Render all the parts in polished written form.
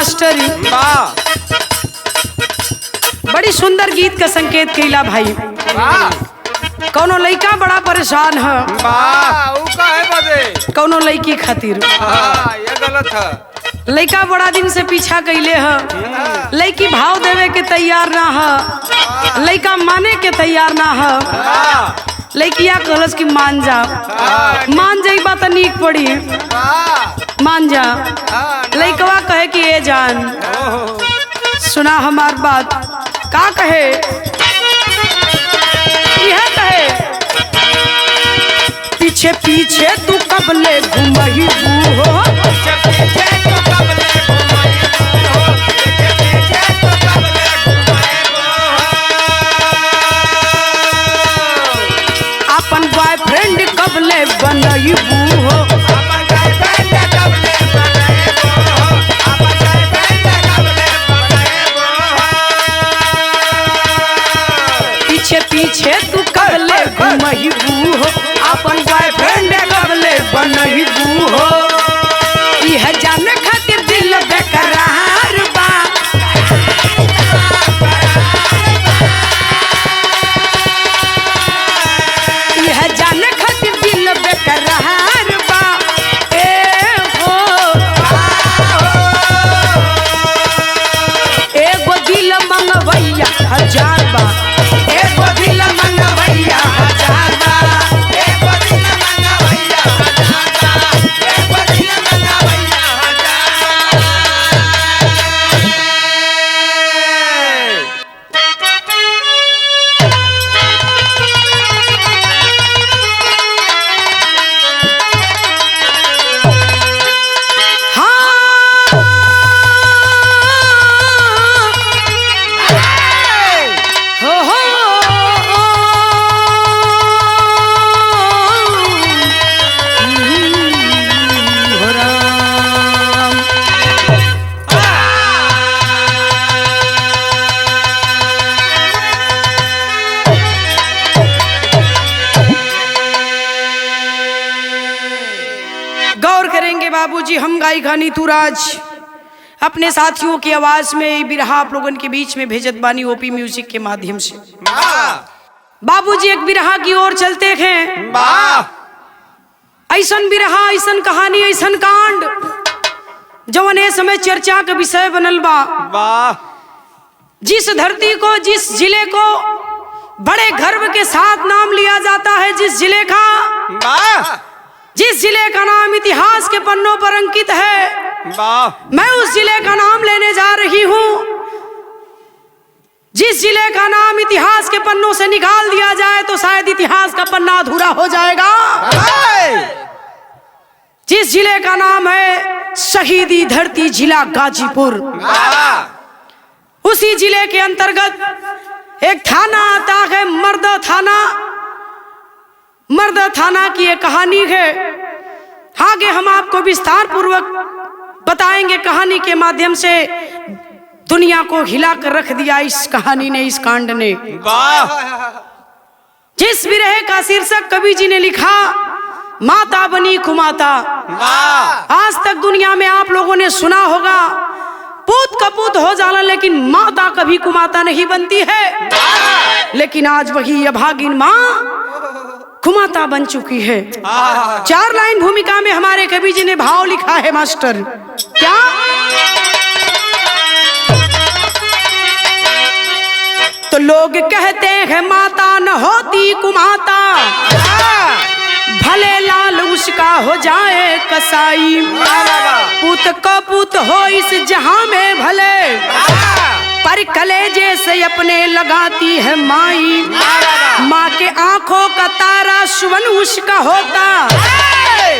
Mastery बड़ी सुंदर गीत का संकेत कैला भाई। कौनो लड़का बड़ा परेशान है कौनो लड़की खातिर, ये गलत है। लड़का बड़ा दिन से पीछा कैले है, लड़की भाव देवे के तैयार ना है, लड़का माने के तैयार ना है। लड़किया कहलस कि मान जा, मान जाई बात नीक पड़ी, मान जा। लड़कवा कहे कि ए जान सुना हमार बात, का कहे यह कहे पीछे पीछे तू कब ले घूमही हो, अपन बॉयफ्रेंड कब ले बनही हो, पीछे पीछे तू कब ले घूमही हो, अपन बॉयफ्रेंड कब ले बनही हो। यह जाने खातिर दिल बेकरार बा, यह जाने खातिर दिल बेकरार बा। ए हो एगो दिल मंगवैया हजार बा, एगो दिल मंगवैया हजार बा, एगो दिल मंगवैया हजार बा, एगो दिल मंगवैया गौर करेंगे बाबूजी। हम गाई घानी तुराज अपने साथियों की आवाज में बिरहा आप लोगों के बीच में भेजत बानी ओपी म्यूजिक के माध्यम से। बाबूजी एक बिरहा की ओर चलते हैं। ऐसन बिरहा, ऐसन कहानी, ऐसन कांड जवन ए समय चर्चा का विषय बनल बा। जिस धरती को, जिस जिले को बड़े गर्व के साथ नाम लिया जाता है, जिस जिले का नाम इतिहास के पन्नों पर अंकित है, मैं उस जिले का नाम लेने जा रही हूं। जिस जिले का नाम इतिहास के पन्नों से निकाल दिया जाए तो शायद इतिहास का पन्ना अधूरा हो जाएगा। जिस जिले का नाम है शहीदी धरती जिला गाजीपुर, उसी जिले के अंतर्गत एक थाना आता है मर्द थाना। मर्द थाना की एक कहानी है, आगे हम आपको विस्तार पूर्वक बताएंगे। कहानी के माध्यम से दुनिया को हिला कर रख दिया इस कहानी ने, इस कांड ने। जिस विरह का शीर्षक कवि जी ने लिखा, माता बनी कुमाता। आज तक दुनिया में आप लोगों ने सुना होगा पूत कपूत हो जाला, लेकिन माता कभी कुमाता नहीं बनती है। लेकिन आज वही अभागिन माँ कुमाता बन चुकी है। 4 लाइन भूमिका में हमारे कवि जी ने भाव लिखा है मास्टर। क्या तो लोग कहते हैं माता न होती कुमाता, भले लाल उसका हो जाए कसाई। पूत को पूत हो इस जहां में भले, पर कलेजे से अपने लगाती है माई। माँ के आंखों का तारा सुवन उसका होता,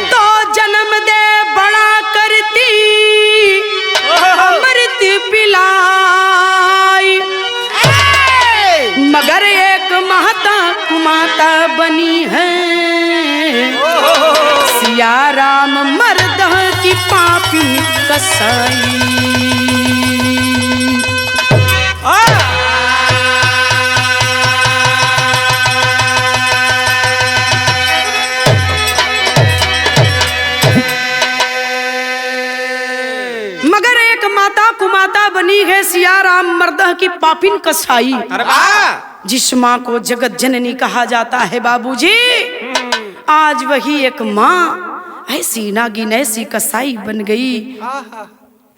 तो जन्म दे बड़ा करती अमृत पिलाई। मगर एक महता कुमाता बनी है, सिया राम मर्द की पापी कसाई। बनी है सियाराम मर्दह की पापिन कसाई। अरे वाह। जिस माँ को जगत जननी कहा जाता है बाबूजी, आज वही एक माँ ऐसी नागिन ऐसी कसाई बन गई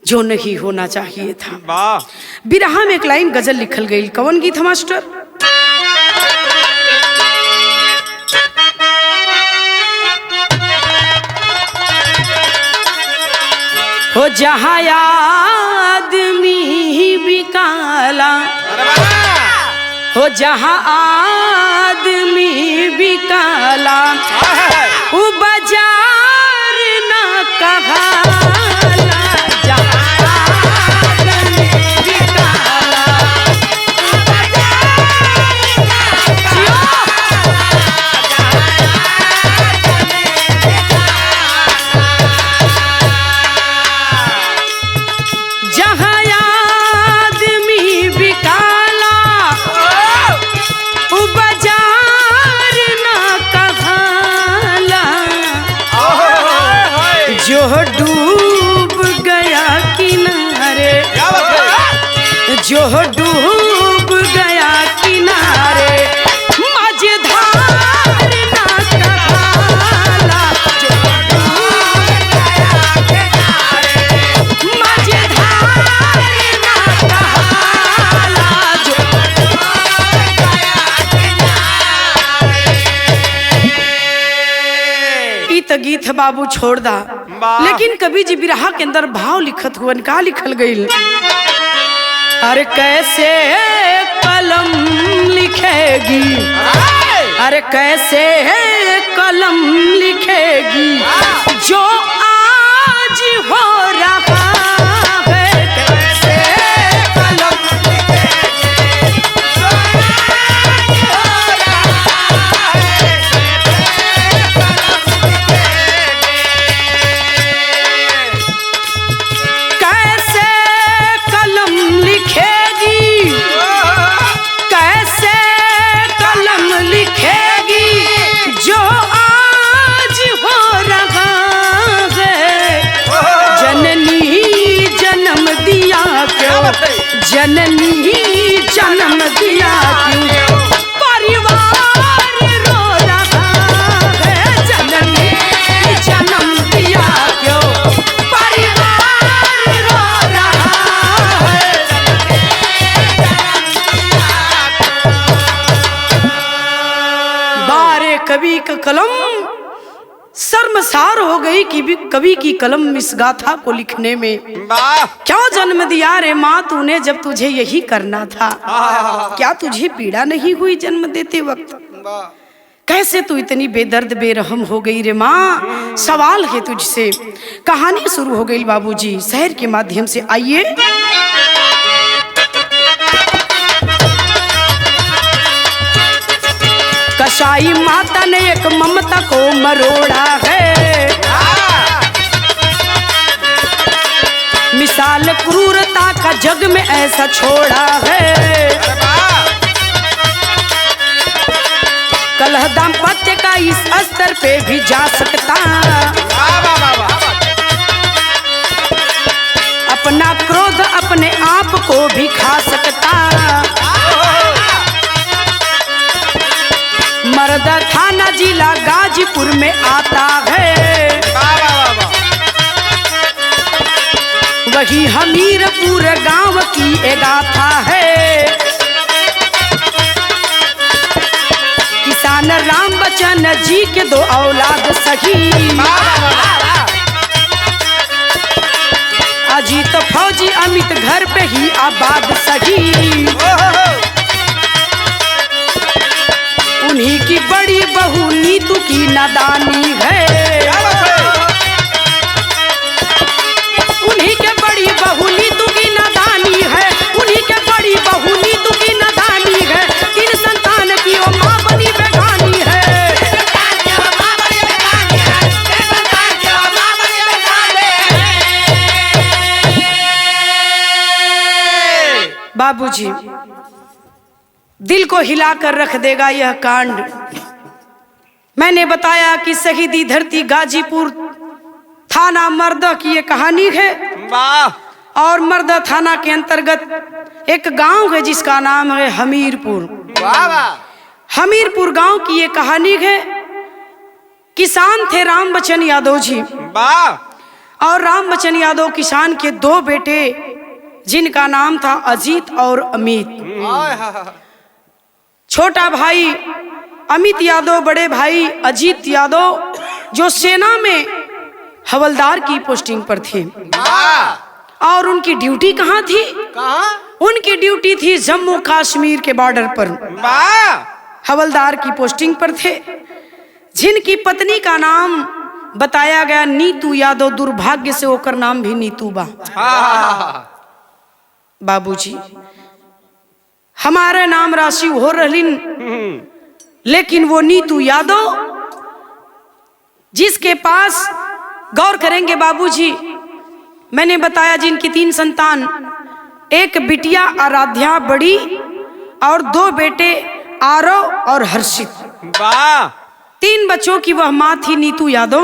जो नहीं होना चाहिए था। वाह। बिरहा में एक लाइन गजल लिखल गई। कौन गीत है मास्टर? हो जहाँ आदमी भी काला, हो जहाँ आदमी भी काला, वो बाजार न कहाला। जहाँ आदमी भी काला, वो बाजार न जहाँ आदमी भी काला, वो बाजार न कहाला। जो डूब गया किनारे, जो डूब गया किनारे, मझधार न कहाला। जो डूब गया किनारे, मझधार न कहाला। जो डूब गया किनारे। ई त गीत है बाबू छोड़ दा। लेकिन कभी जी बिरहा के अंदर भाव लिखत हुआ का लिखल गई। अरे कैसे कलम लिखेगी, अरे कैसे कलम लिखेगी जो आज हो रहा है। कैसे कलम लिखेगी जो आज हो रहा है। कैसे कलम लिखेगी, कैसे कलम लिखेगी जो आज हो रहा है। जननी जन्म दिया क्यों, जननी जन्म दिया क्यों, परिवार रो रहा है। जननी जन्म दिया क्यों, परिवार रो रहा है। बारे कवि का कलम शर्मसार हो गई कि भी कवि की कलम इस गाथा को लिखने में। वाह। क्यों जन्म दिया रे माँ तूने जब तुझे यही करना था। क्या तुझे पीड़ा नहीं हुई जन्म देते वक्त? कैसे तू इतनी बेदर्द बेरहम हो गई रे माँ। सवाल है तुझसे। कहानी शुरू हो गई बाबूजी शहर के माध्यम से। आइए कसाई माता ने एक ममता को मरोड़ा है, मिसाल क्रूरता का जग में ऐसा छोड़ा है। कलह दाम्पत्य का इस स्तर पे भी जा सकता, अपना क्रोध अपने आप को भी खा सकता। मर्द थाना जिला गाजीपुर में आता है, वही हमीरपुर गांव की एक गाथा है। किसान राम बच्चन जी के दो औलाद सही, अजीत फौजी अमित घर पे ही आबाद सही। उन्हीं की बड़ी बहू नीतू की नादानी है, उन्हीं के बड़ी बहू नीतू की नादानी है, उन्हीं के बड़ी बहू नीतू की नादानी है। तीन संतान की वो माँ बनी बेगानी है। बाबूजी दिल को हिलाकर रख देगा यह कांड। मैंने बताया कि शहीदी धरती गाजीपुर थाना मर्दा की ये कहानी है। वाह। और मर्दा थाना के अंतर्गत एक गांव है जिसका नाम है हमीरपुर। वाह वाह। हमीरपुर गांव की ये कहानी है। किसान थे राम बच्चन यादव जी। वाह। और राम बच्चन यादव किसान के दो बेटे जिनका नाम था अजीत और अमित। छोटा भाई अमित यादव, बड़े भाई अजीत यादव जो सेना में हवलदार की पोस्टिंग पर थे। और उनकी ड्यूटी कहाँ थी? कहाँ? उनकी ड्यूटी थी जम्मू कश्मीर के बॉर्डर पर। हवलदार की पोस्टिंग पर थे। जिनकी पत्नी का नाम बताया गया नीतू यादव। दुर्भाग्य से होकर नाम भी नीतू बा। बाबूजी हमारा नाम राशि हो रहीन, लेकिन वो नीतू यादव जिसके पास गौर करेंगे बाबूजी, मैंने बताया जिनकी 3 संतान, एक बिटिया आराध्या बड़ी और 2 बेटे आरव और हर्षित। 3 बच्चों की वह मां थी नीतू यादव।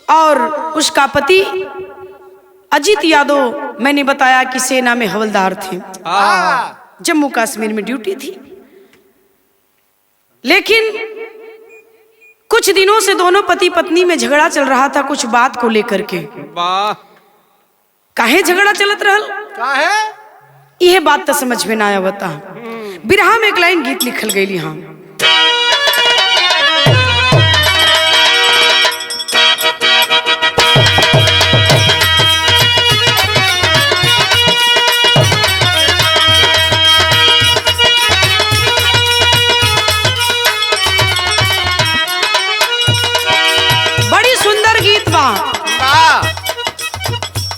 और उसका पति अजीत यादव मैंने बताया कि सेना में हवलदार थे। जम्मू कश्मीर में ड्यूटी थी। लेकिन कुछ दिनों से दोनों पति पत्नी में झगड़ा चल रहा था कुछ बात को लेकर के। काहे झगड़ा चलत रहल? काहे? यह बात तो समझ में ना आवता। बिरहा में एक लाइन गीत लिखल गई। हाँ,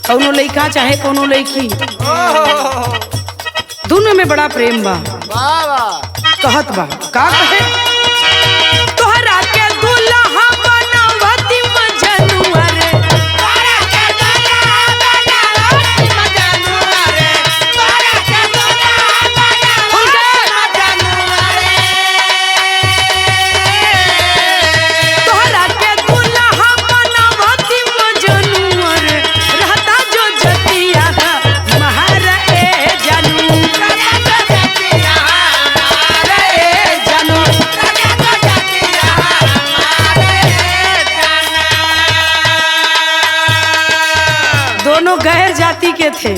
कौनो लइका चाहे कौनो लइकी, दोनों में बड़ा प्रेम बा। कहत बा का कहे? तोहरा के दुल्हा बनावती मजनुआ रे, तोहरा के दुल्हा बनावती मजनुआ रे, तोहरा के दुल्हा बनावती मजनुआ रे, तोहरा के दुल्हा बनावती मजनुआ रे, गैर जाति के थे।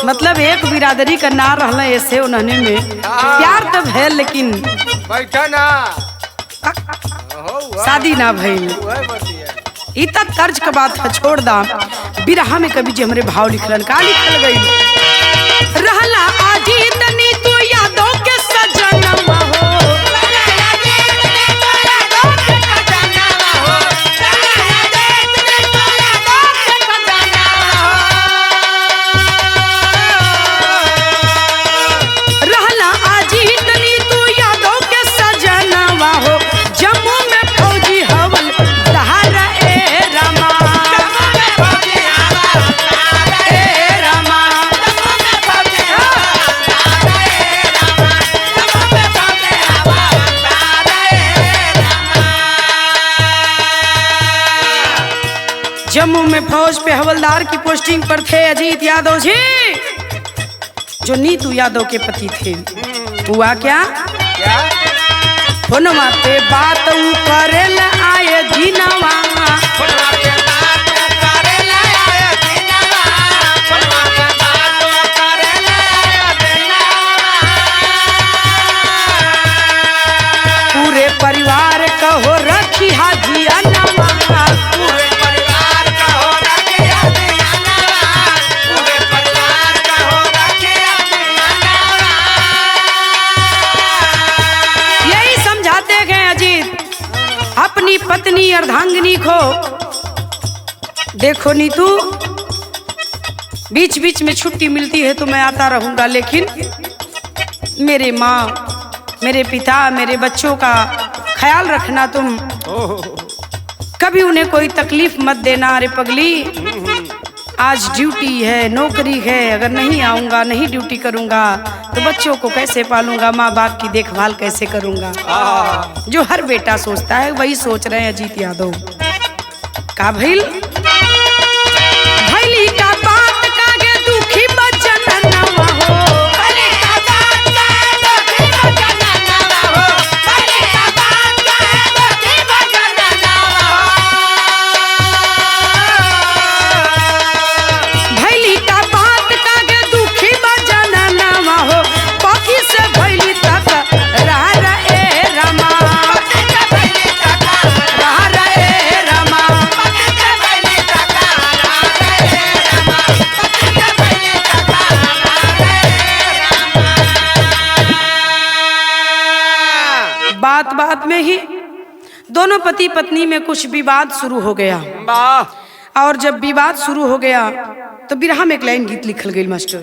मतलब एक बिरादरी का ना रहना ऐसे उन्होंने में प्यार तब है, लेकिन बैठा ना शादी ना भइल। इतना तर्ज का बात है, छोड़ दा। बिरहा में कभी जी हमरे भाव लिखलन का लिखल गई। रहला अजीत नीतू यादव के सजनवा हो, जम्मू में फौज पे हवलदार की पोस्टिंग पर थे अजीत यादव जी, जो नीतू यादव के पति थे। हुआ क्या? फोनमा पे बात करेल आए दिनवा, पूरे परिवार कहो रखी हाजिया नवा, अपनी पत्नी अर्धांगिनी को। देखो नीतू, बीच बीच में छुट्टी मिलती है तो मैं आता रहूंगा, लेकिन मेरे माँ, मेरे पिता, मेरे बच्चों का ख्याल रखना तुम। कभी उन्हें कोई तकलीफ मत देना। अरे पगली, आज ड्यूटी है, नौकरी है, अगर नहीं आऊंगा, नहीं ड्यूटी करूंगा तो बच्चों को कैसे पालूंगा, माँ बाप की देखभाल कैसे करूंगा। जो हर बेटा सोचता है वही सोच रहे हैं अजीत यादव। का भइल? भैली का बात का ही दोनों पति पत्नी में कुछ विवाद शुरू हो गया। वाह और जब विवाद शुरू हो गया तो बिरहा में एक लाइन गीत लिखल गई मास्टर।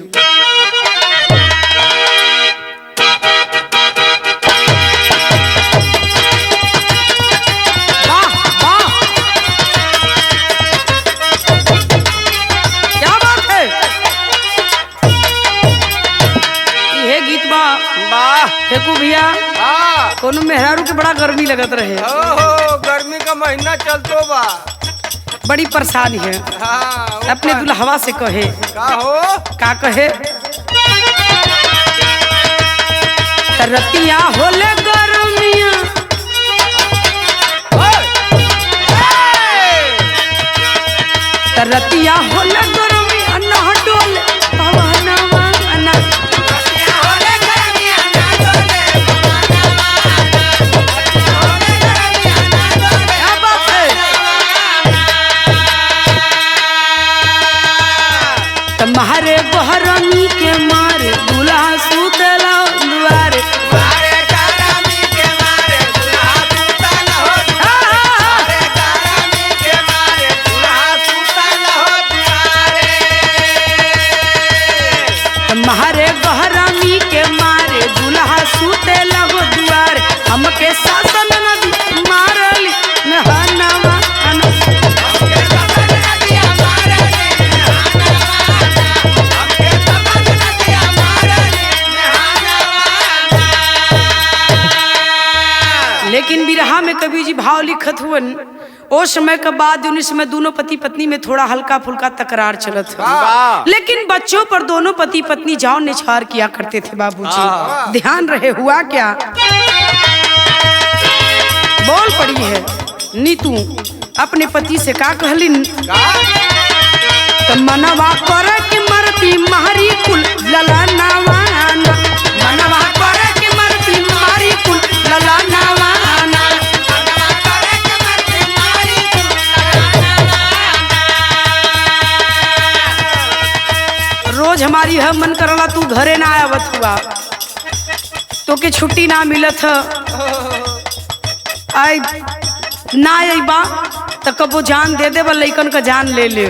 वाह वाह, क्या बात है, ये गीत बा वाह फेकू भैया। हाँ कोनो मेहरारू के बड़ा गर्मी लगत रहे, ओहो गर्मी का महीना चलतो बा। बड़ी परेशानी है। हाँ अपने दुल्हवा से कहे, का हो का कहे, रतिया होले गर्मिया रतिया होले गर्मिया ना डोले पवनवा ना। क्या बात है, तुम्हारे बहरमी के मारे दूल्हा सुतला दुआरे। तुम्हारे बहरमी के मारे दूल्हा सुते लगो दुआरे, हमके सासन नदी मारली नहनवा ना। लेकिन बिरहा में कवि जी भाव लिखत हुवन, ओ समय के बाद उन्नीस में दोनों पति पत्नी में थोड़ा हल्का फुल्का तकरार चलत वाह। है, लेकिन बच्चों पर दोनों पति पत्नी जान निछार किया करते थे बाबूजी। ध्यान रहे हुआ क्या, बोल पड़ी है नीतू अपने पति से का कहलिन, तो मनवा कर के मरती मारी कुल ललनावा ना। मनवा कर के मरती मारी कुल ललनावा ना। रोज हमारी है मन करला तू घरे ना आवत हुआ, तो के छुट्टी ना मिलत है, आई ना अबा तो कबो जान दे दे लइकन का जान ले ले।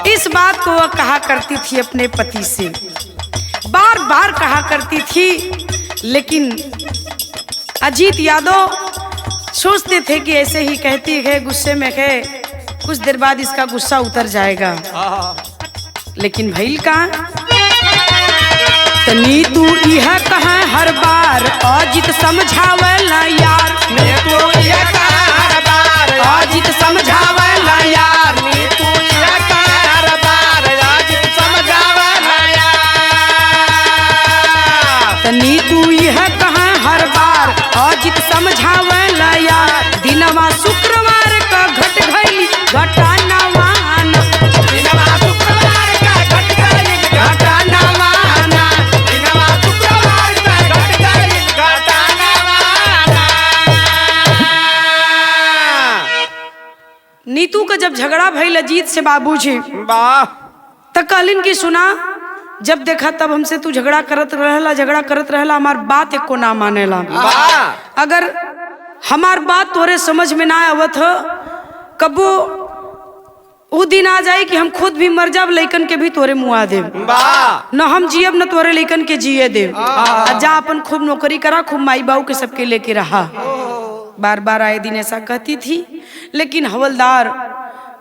इस बात को वह कहा करती थी अपने पति से, बार बार कहा करती थी। लेकिन अजीत यादव सोचते थे कि ऐसे ही कहती है, गुस्से में है, कुछ देर बाद इसका गुस्सा उतर जाएगा। लेकिन भइल कहाँ, तनी तू यह कहा हर बार अजीत समझावला यार। अजीत समझावला यार, तनी तू यह कहा हर बार अजीत समझावला यार। दिनवा शुक्रवार का घट गई घटनावा ना। दिनवा शुक्रवार का घट गई घटनावा ना। दिनवा शुक्रवार का घट गई घटनावा ना। नीतू का जब झगड़ा भइल अजीत से बाबूजी, वाह तो कहलिन कि सुना, जब देखा तब हमसे तू झगड़ा करत रहला, हमार बात एको ना मानेला। वाह अगर हमार बात तोरे समझ में ना आवत हो, कबो वो दिन आ जाए कि हम खुद भी मर जाब, लइकन के भी तोरे मुआ देब। वाह न हम जियब न तोरे लइकन के जिए देब। जा अपन खूब नौकरी करा, खूब माई बाबू के सबके लेके रहा। बार बार आए दिन ऐसा कहती थी, लेकिन हवलदार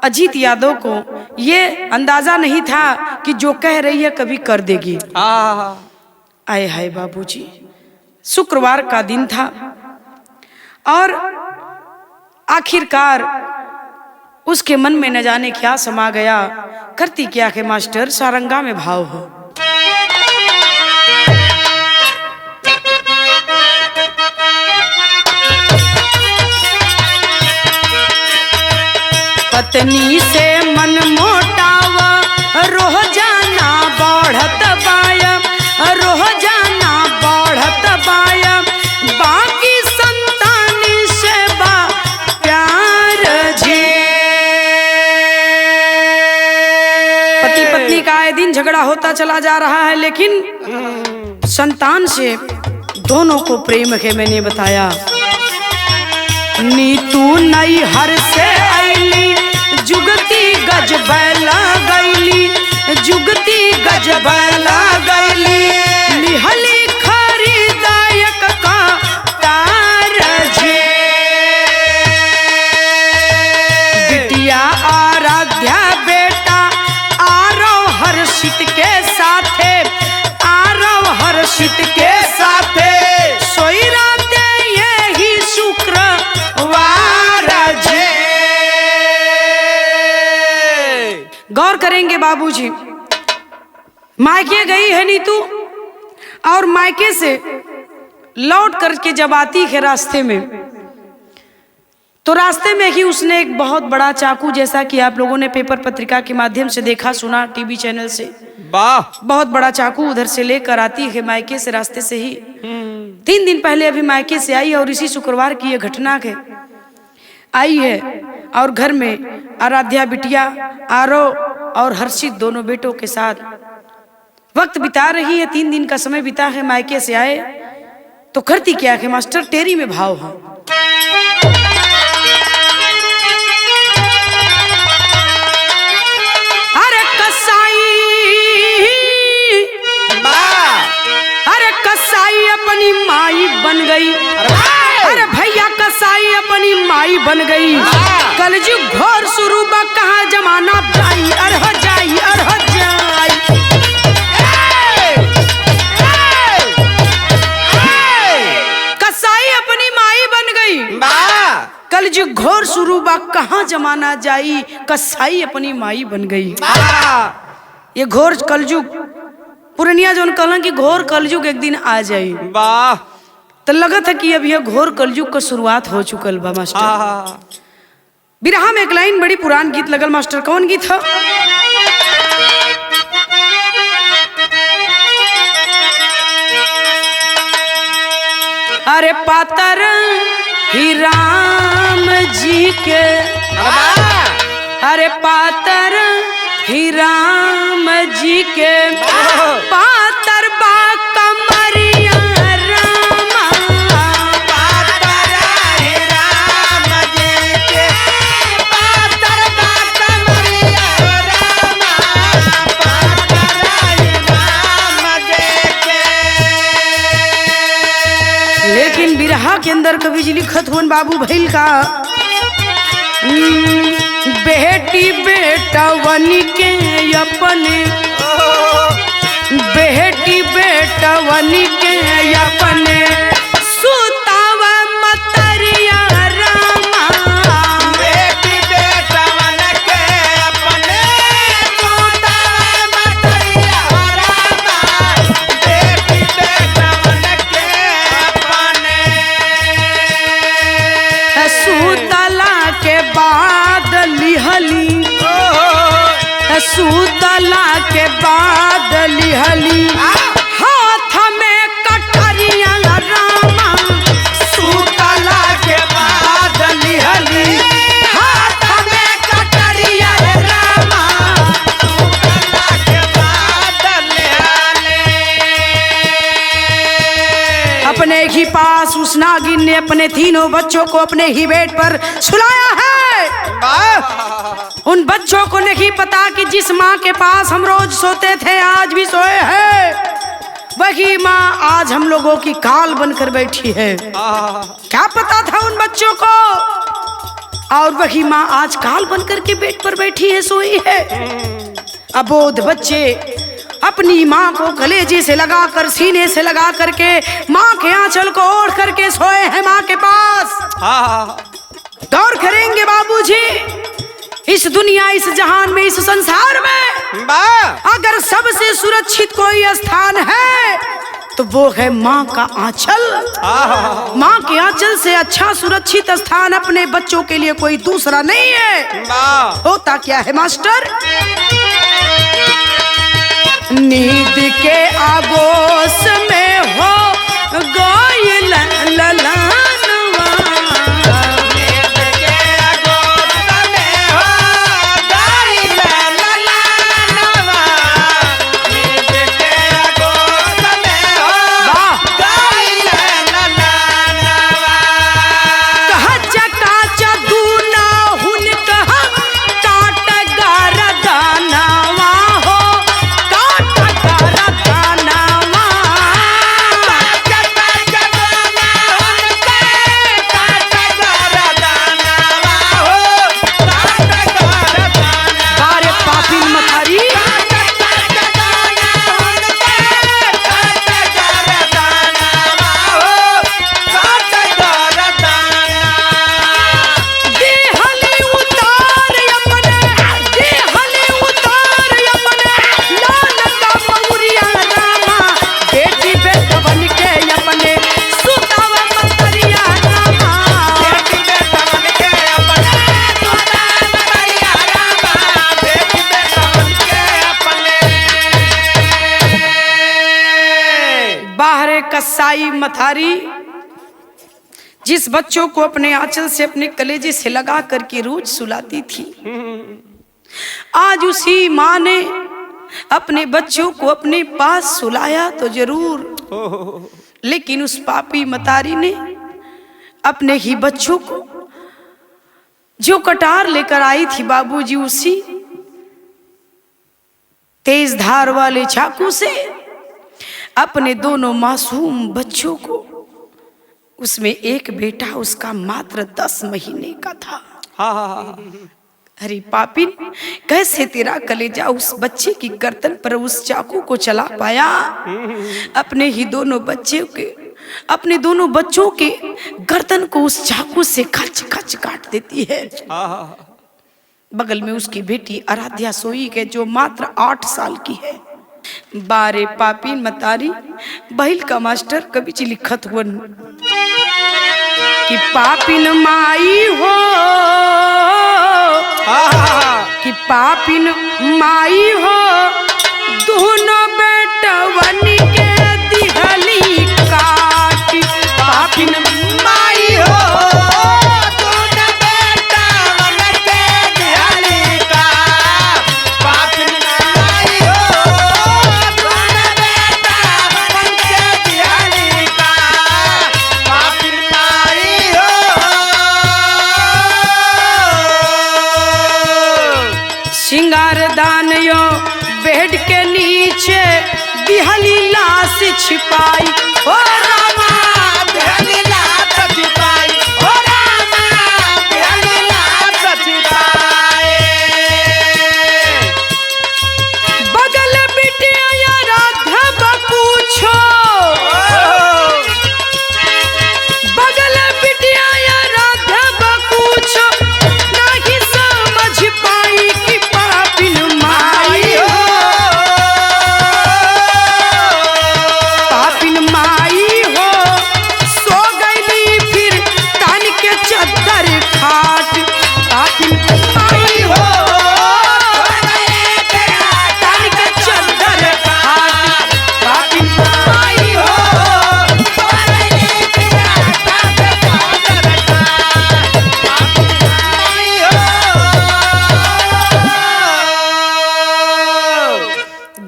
अजीत यादव को ये अंदाजा नहीं था कि जो कह रही है कभी कर देगी। आए हाय बाबूजी, शुक्रवार का दिन था और आखिरकार उसके मन में न जाने क्या समा गया। करती क्या है मास्टर, सारंगा में भाव हो। पत्नी से मन मोटाव रोजाना बढ़त बाया, रोजाना बढ़त बाया। बाकी संतान से बा प्यार जी। पति पत्नी का आए दिन झगड़ा होता चला जा रहा है, लेकिन संतान से दोनों को प्रेम है। मैंने बताया नीतू नई हर से आईली जुगती गज बैला गईली जुगती गज बैला गईली लिहली खरीदायक का तारजे बिटिया आराध्या बेटा आरव हर्षित के साथे आरव हर्षित के साथे सोई राते यही शुक्रवार जे। गौर करेंगे बाबूजी, मायके गई है नीतू और मायके से लौट करके जब आती है रास्ते में तो रास्ते में ही उसने एक बहुत बड़ा चाकू, जैसा कि आप लोगों ने पेपर पत्रिका के माध्यम से देखा सुना, टीवी चैनल से, वाह बहुत बड़ा चाकू उधर से लेकर आती है मायके से रास्ते से ही। 3 दिन पहले अभी मायके से आई और इसी शुक्रवार की यह घटना है आई है और घर में आराध्या बिटिया आरव और हर्षित दोनों बेटों के साथ वक्त बिता रही है। 3 दिन का समय बिता है, मायके से आए तो करती क्या है मास्टर, टेरी में भाव है। अरे कसाई अरे कसाई अपनी माई बन गई, अरे भैया कसाई अपनी माई बन गई। कलयुग घोर शुरू बा कहाँ जमाना जाई अरह जाई अरह जाई। कसाई अपनी माई बन गई, कलयुग घोर शुरू बा कहाँ जमाना जाई। कसाई अपनी माई बन गई। ये घोर कलयुग पुरनिया जो कहलन कि घोर कलयुग एक दिन आ जाई, वाह तो लगा था कि अब यह घोर कलयुग का शुरुआत हो चुकल बा मास्टर। बिरहा में एक लाइन बड़ी पुरान गीत लगल मास्टर, कौन गीत है? अरे पातर ही राम जी के, अरे पातर ही राम जी के पातर बा कमरिया रामा पातर ही राम जी के पातर बा कमरिया रामा पातर ही राम जी के। लेकिन बिरहा के अंदर कवि जी लिखत हुन बाबू भैल का बेटी बेटवन के अपने बेटी बेटवन के अपने सुताव मतरिया रामा बेटी बेटवन के अपने सुताव मतरिया रामा बेटी बेटवन के अपने सुतला के बाद लिहली सुतला के बाद लिहली हाथ में कटरिया रामा सुतला के बाद लिहली हाथ में कटरिया रामा सुतला के बाद लिहली। अपने ही पास उस नागिन ने अपने तीनों बच्चों को अपने ही बेड पर सुलाया है। उन बच्चों को नहीं पता कि जिस माँ के पास हम रोज सोते थे आज भी सोए हैं, वही माँ आज हम लोगों की काल बनकर बैठी है। क्या पता था उन बच्चों को, और वही माँ आज काल बनकर के बेड पर बैठी है, सोई है। अबोध बच्चे अपनी माँ को कलेजे से लगाकर सीने से लगा करके माँ के आंचल को ओढ़ करके सोए हैं माँ के पास। गौर करेंगे बाबूजी, इस दुनिया इस जहान में इस संसार में अगर सबसे सुरक्षित कोई स्थान है तो वो है माँ का आंचल। माँ के आंचल से अच्छा सुरक्षित स्थान अपने बच्चों के लिए कोई दूसरा नहीं है। होता क्या है मास्टर, नींद के आगोश में हो गोयल ललनवा बाहर कसाई मथारी जिस बच्चों को अपने आंचल से अपने कलेजे से लगा करके रोज सुलाती थी, आज उसी माँ ने अपने बच्चों को अपने पास सुलाया तो जरूर, लेकिन उस पापी मतारी ने अपने ही बच्चों को जो कटार लेकर आई थी बाबूजी, उसी तेज धार वाले चाकू से अपने दोनों मासूम बच्चों को, उसमें एक बेटा उसका मात्र 10 महीने का था। अरे पापिन, कैसे तेरा कलेजा उस बच्चे की गर्दन पर उस चाकू को चला पाया? अपने ही दोनों बच्चों के गर्दन को उस चाकू से खच खच काट देती है। बगल में उसकी बेटी आराध्या सोई है जो मात्र 8 साल की है। बारे पापिन मतारी बहिल का मास्टर कवि जी लिखत हुआ कि पापिन माई हो, कि पापिन माई हो, दोनों बेटवन के दिहली काट। पापिन माई हो, दोनों बेटवन के दिहली काट। पापिन माई हो, दोनों बेटवन के दिहली काट। पापिन माई हो। सिंगार दानियो बेड के नीचे दिहली लाश छिपाई, ओ रामा दिहली लाश छिपाई, ओ रामा दिहली लाश छिपाई। बगल बिटिया राधा पूछो, बगल बिटिया राधा पूछो, नहीं समझ पाई कि पापिन माई हो, पापिन माई हो। सो गईली फिर तान के चद्दर खाट। पापिन माई हो, तान के चद्दर खाट। पापिन माई हो,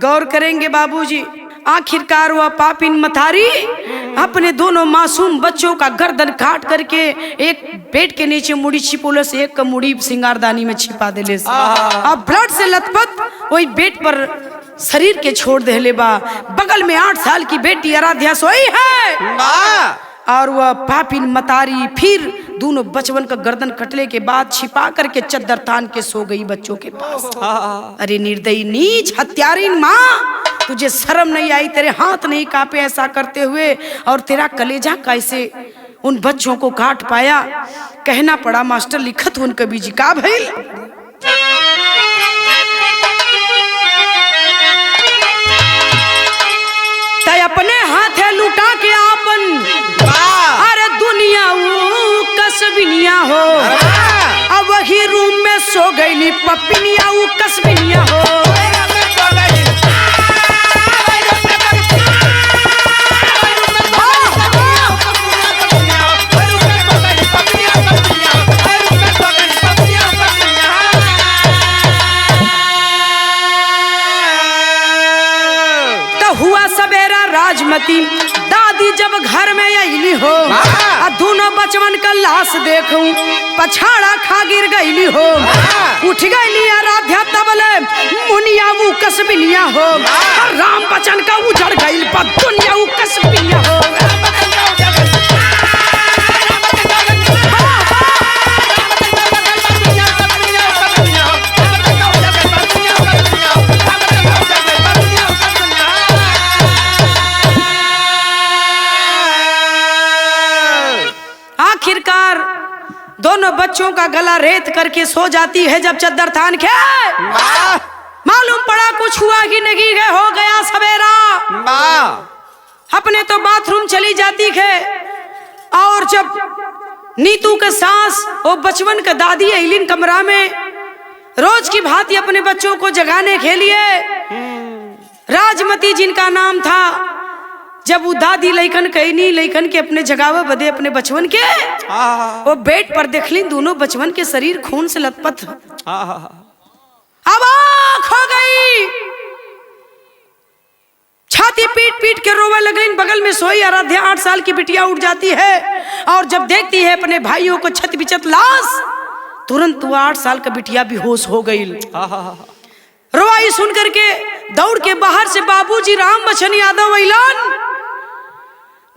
गौर करेंगे बाबूजी, आखिरकार वह पापिन मथारी अपने दोनों मासूम बच्चों का गर्दन काट करके एक बेड के नीचे मुड़ी छिपोले से एक का मुड़ी सिंगारदानी में छिपा देले से। अब ब्लड से लथपथ वही बेड पर शरीर के छोड़ देले बा। बगल में 8 साल की बेटी आराध्या सोई है और वह पापिन मतारी फिर दोनों बचवन का गर्दन कटले के बाद छिपा करके चद्दर तान के सो गई बच्चों के पास। अरे निर्दयी नीच हत्यारीन माँ, तुझे शर्म नहीं आई? तेरे हाथ नहीं कांपे ऐसा करते हुए? और तेरा कलेजा कैसे उन बच्चों को काट पाया? कहना पड़ा मास्टर लिखत उन कवि जी का भइल। तय अपने हाथे लुटा के आपन, अरे दुनिया वो कसबिनिया हो, अब वही रूम में सो गईली पपिनिया वो कसबिनिया हो। हुआ सवेरा राजमती दादी जब घर में अली हो, दोनों बचवन का लाश देखूं पछाड़ा खा गिर गईली हो। उठ गईली आराध्या तबले मुनिया वो कसबिनिया हो, राम बचन का उजड़ गईल पर दुनिया वो कसबिनिया हो। आखिरकार दोनों बच्चों का गला रेत करके सो जाती है। जब चद्दर तान के मालूम पड़ा कुछ हुआ कि नहीं गए, हो गया सवेरा। अपने तो बाथरूम चली जाती है और जब नीतू के सास और बचवन का दादी ऐलिन कमरा में रोज की भांति अपने बच्चों को जगाने के लिए राजमती जिनका नाम था जब वो दादी लइकन कहनी लइकन के अपने जगावे बदे अपने बचवन के वो बेड पर देखली दोनों बचवन के शरीर खून से लथपथ। अब आँख हो गई, छाती पीट पीट के रोवे लगे। बगल में सोई आराध्या 8 साल की बिटिया उठ जाती है और जब देखती है अपने भाइयों को छत बिचत लाश, तुरंत वो 8 साल का बिटिया बेहोश हो गई। रोवाई सुन करके दौड़ के बाहर से बाबूजी राम बचन यादव ऐलान,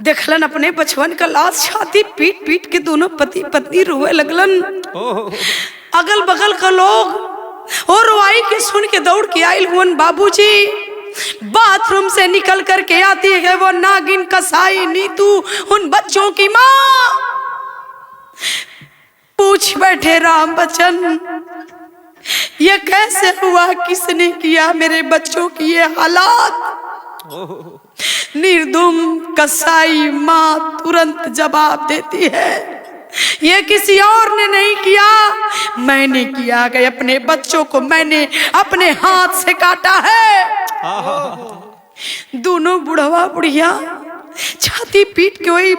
देखलन अपने बचवन का लाश, छाती पीट पीट के दोनों पति पत्नी रोए लगलन। अगल बगल का लोग और रोवाई के सुन के दौड़ के आयल हुन। बाबूजी बाथरूम से निकल करके आती है वो नागिन कसाई नीतू, उन बच्चों की माँ। पूछ बैठे राम बच्चन, ये कैसे हुआ, किसने किया मेरे बच्चों की ये हालात? निर्दुम कसाई माँ तुरंत जवाब देती है, ये किसी और ने नहीं किया, मैंने किया गया। अपने बच्चों को मैंने अपने हाथ से काटा है। दोनों बुढ़वा बुढ़िया छाती पीट के वही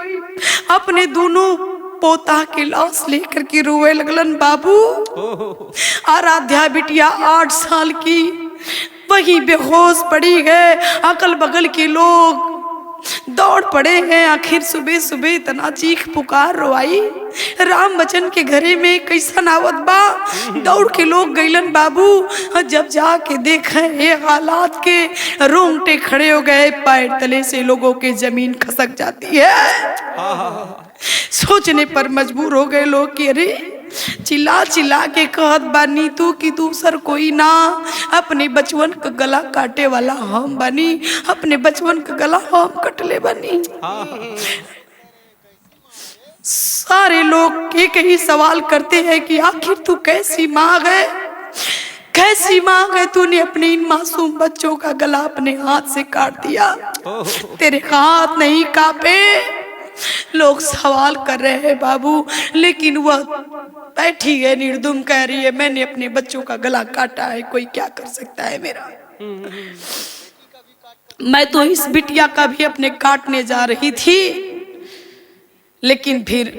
अपने दोनों पोता के लाश लेकर के रोए लगलन। बाबू आराध्या बिटिया 8 साल की वही बेहोश पड़ी है। अगल बगल के लोग दौड़ पड़े हैं। आखिर सुबह सुबह इतना चीख पुकार रोवाई राम बचन के घरे में कैसा नावत बा। दौड़ के लोग गईलन बाबू, जब जाके देखे ये हालात के रोंगटे खड़े हो गए, पैर तले से लोगों के जमीन खसक जाती है। सोचने पर मजबूर हो गए लोग कि अरे चिल्ला चिल्ला के कहत बा नीतू की दूसर कोई ना, अपने बचवन का गला काटे वाला हम बनी, अपने बचवन का गला हम कटले बनी। सारे लोग एक ही सवाल करते हैं कि आखिर तू कैसी माँ है, कैसी माँ है, तूने अपने इन मासूम बच्चों का गला अपने हाथ से काट दिया, तेरे हाथ नहीं कांपे? लोग सवाल कर रहे हैं बाबू, लेकिन वह बैठी है निर्दुम, कह रही है मैंने अपने बच्चों का गला काटा है, कोई क्या कर सकता है मेरा। मैं तो इस बिटिया का भी अपने काटने जा रही थी, लेकिन फिर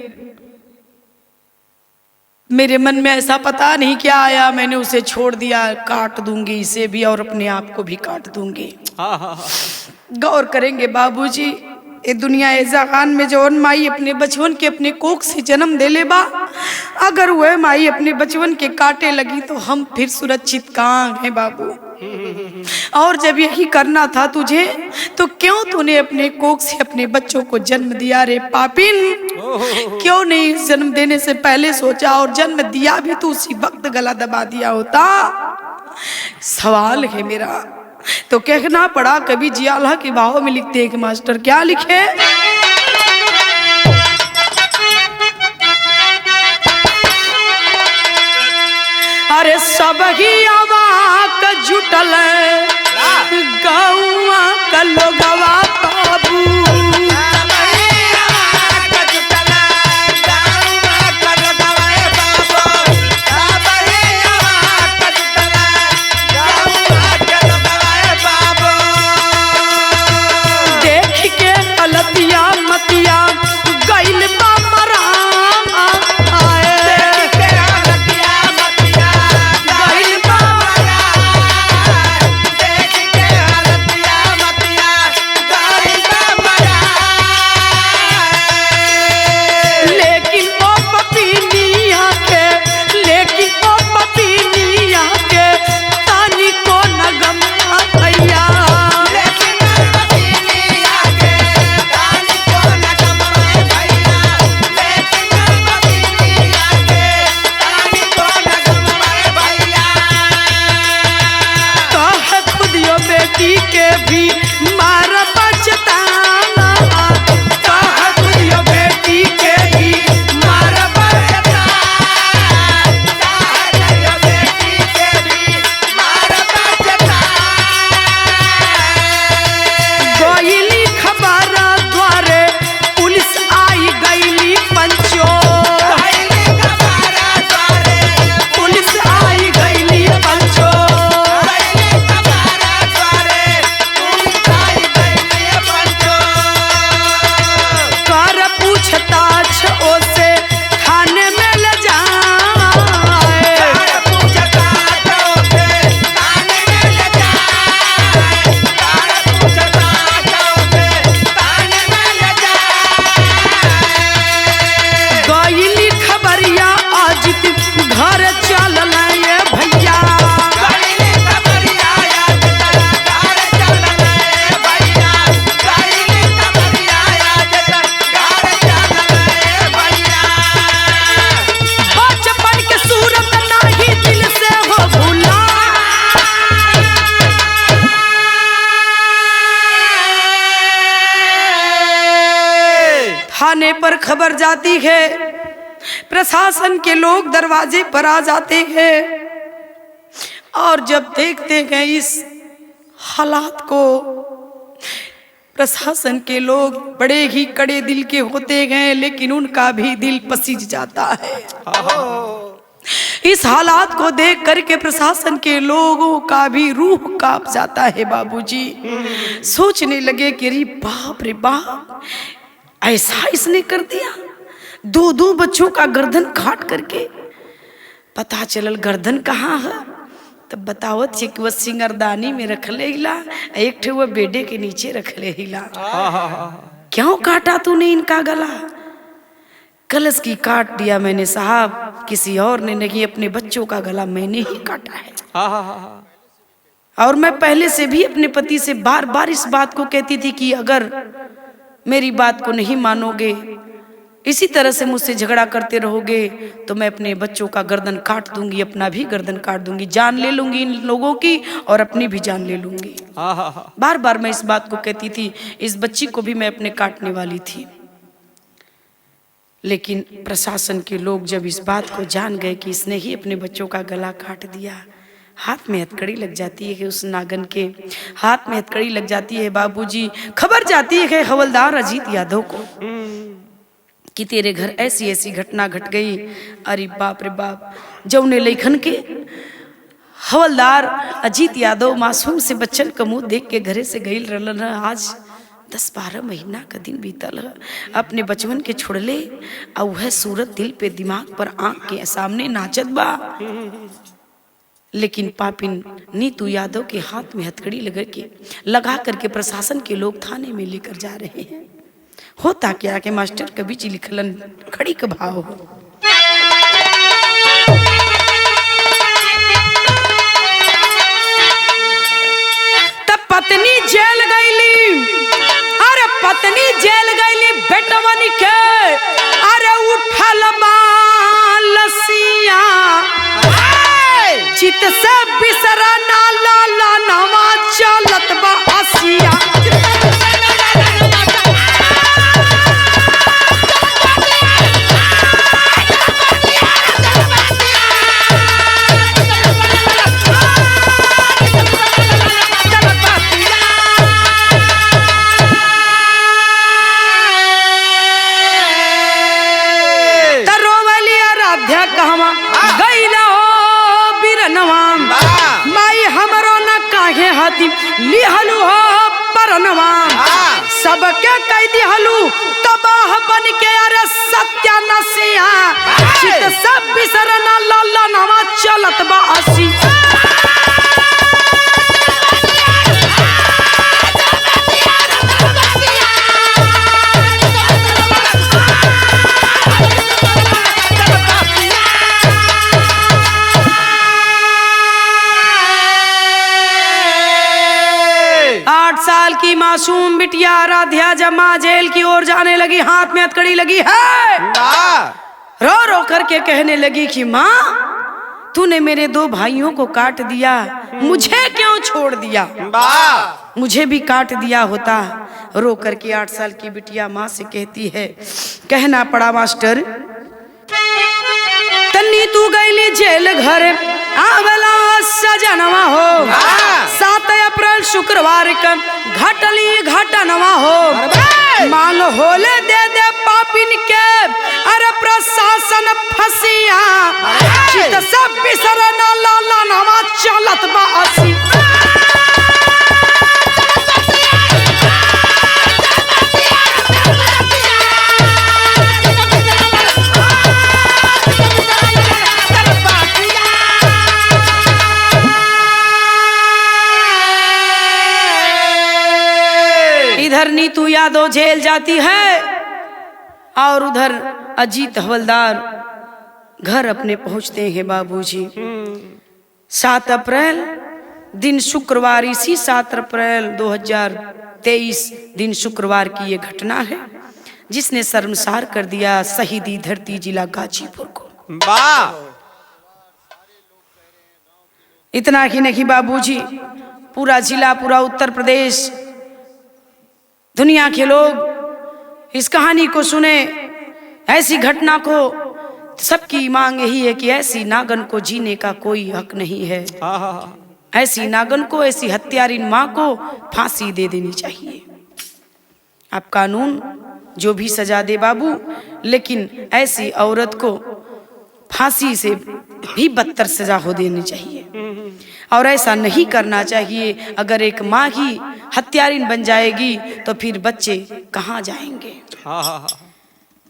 मेरे मन में ऐसा पता नहीं क्या आया, मैंने उसे छोड़ दिया। काट दूंगी इसे भी और अपने आप को भी काट दूंगी। गौर करेंगे बाबूजी, ये दुनिया ए जहान में जौन माई अपने बचवन के अपने कोख से जन्म दे ले बा, अगर वह माई अपने बचवन के काटे लगी तो हम फिर सुरक्षित कहाँ हैं बाबू। और जब यही करना था तुझे तो क्यों तूने अपने कोख से अपने बच्चों को जन्म दिया रे पापिन? क्यों नहीं जन्म देने से पहले सोचा, और जन्म दिया भी तो उसी वक्त गला दबा दिया होता? सवाल है मेरा। तो कहना पड़ा, कवि जियाला के भाव में लिखते हैं कि मास्टर क्या लिखे, अरे सब ही अवाक जुटल गौआ का लोगवा बाबू, थाने पर खबर जाती है, प्रशासन के लोग दरवाजे पर आ जाते हैं और जब देखते हैं इस हालात को, प्रशासन के लोग बड़े ही कड़े दिल के होते हैं, लेकिन उनका भी दिल पसीज जाता है। इस हालात को देख करके प्रशासन के लोगों का भी रूह कांप जाता है। बाबूजी सोचने लगे कि अरे बाप रे बाप, ऐसा इसने कर दिया, दो बच्चों का गर्दन काट करके। पता चलल गर्दन कहाँ है, तब बतावत छे कि वह सिंगरदानी में रख ले हिला, एक ठे वह बेडे के नीचे रख ले हिला। क्यों काटा तूने इनका गला? कलश की काट दिया मैंने साहब, किसी और ने नहीं, अपने बच्चों का गला मैंने ही काटा है। और मैं पहले से भी अपने पति से बार बार इस बात को कहती थी कि अगर मेरी बात को नहीं मानोगे, इसी तरह से मुझसे झगड़ा करते रहोगे, तो मैं अपने बच्चों का गर्दन काट दूंगी, अपना भी गर्दन काट दूंगी, जान ले लूंगी इन लोगों की और अपनी भी जान ले लूंगी। बार बार मैं इस बात को कहती थी। इस बच्ची को भी मैं अपने काटने वाली थी, लेकिन प्रशासन के लोग जब इस बात को जान गए कि इसने ही अपने बच्चों का गला काट दिया, हाथ में हथकड़ी लग जाती है कि उस नागन के हाथ में हथकड़ी लग जाती है। बाबूजी खबर जाती है हवलदार अजीत यादव को कि तेरे घर ऐसी ऐसी घटना घट गई। अरे बाप रे बाप, जौने लेखन के हवलदार अजीत यादव मासूम से बच्चन का मुंह देख के घरे से गई रहलन। आज 10-12 महीना का दिन बीतल है, अपने बचवन के छोड़ले और वह सूरत दिल पे दिमाग पर आंख के सामने नाचत बा। लेकिन पापिन नीतू यादव के हाथ में हथकड़ी लगा करके प्रशासन के लोग थाने में लेकर जा रहे हैं। होता क्या कि मास्टर कवि जी लिखलन खड़ी का भाव हो। तब पत्नी जेल गईली, अरे पत्नी जेल गईली बेटवन के, अरे उठल लसिया चित से बिसरा ना लाला नवा चलत बा आसिया। लिहलू हो परनवा सबके कह दिहलू तबाह बन के, अरे सत्या नसिया चित सब बिसरना लाला नवा चलत बा आसी। की मासूम बिटिया आराध्या जब मां जेल की ओर जाने लगी, हाथ में हथकड़ी लगी है, रो रो करके कहने लगी कि माँ तूने मेरे 2 भाइयों को काट दिया, मुझे क्यों छोड़ दिया? मुझे भी काट दिया होता। रो करके 8 साल की बिटिया माँ से कहती है, कहना पड़ा मास्टर तन्नी तू गईली जेल घर आवला सजनवा हो, 7 अप्रैल शुक्रवार का घटली घटनवा हो, मांग होले दे दे पापिन के, अरे प्रशासन फसिया चित सब बिसरना लाला नवा चलत बा आसी। इधर नीतू यादव जेल जाती है और उधर अजीत हवलदार घर अपने पहुंचते हैं। बाबूजी 7 अप्रैल दिन शुक्रवार, इसी 7 अप्रैल 2023 दिन शुक्रवार की ये घटना है जिसने शर्मसार कर दिया शहीदी धरती जिला गाजीपुर को। इतना ही नहीं बाबूजी, पूरा जिला, पूरा उत्तर प्रदेश, दुनिया के लोग इस कहानी को सुने, ऐसी घटना को, सबकी मांग यही है कि ऐसी नागन को जीने का कोई हक नहीं है। ऐसी नागन को, ऐसी हत्यारिन माँ को फांसी दे देनी चाहिए। अब कानून जो भी सजा दे बाबू, लेकिन ऐसी औरत को फांसी से भी बदतर सजा हो देनी चाहिए। और ऐसा नहीं करना चाहिए। अगर एक माँ ही हत्यारिन बन जाएगी तो फिर बच्चे कहाँ जाएंगे।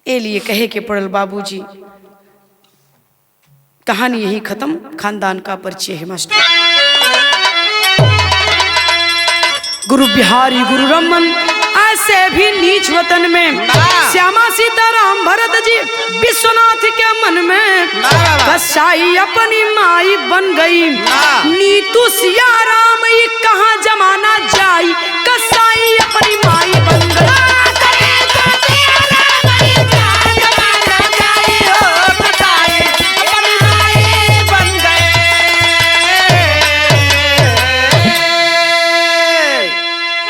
ए लिए कहे के पड़ल बाबूजी। कहानी यही खत्म, खानदान का परिचय है मास्टर। गुरु बिहारी गुरु रमन ऐसे भी नीच वतन में, श्यामा सीताराम भरत जी विश्वनाथ के मन में, कसाई अपनी माई बन गई, नीतू सिया राम ये कहाँ जमाना जाई।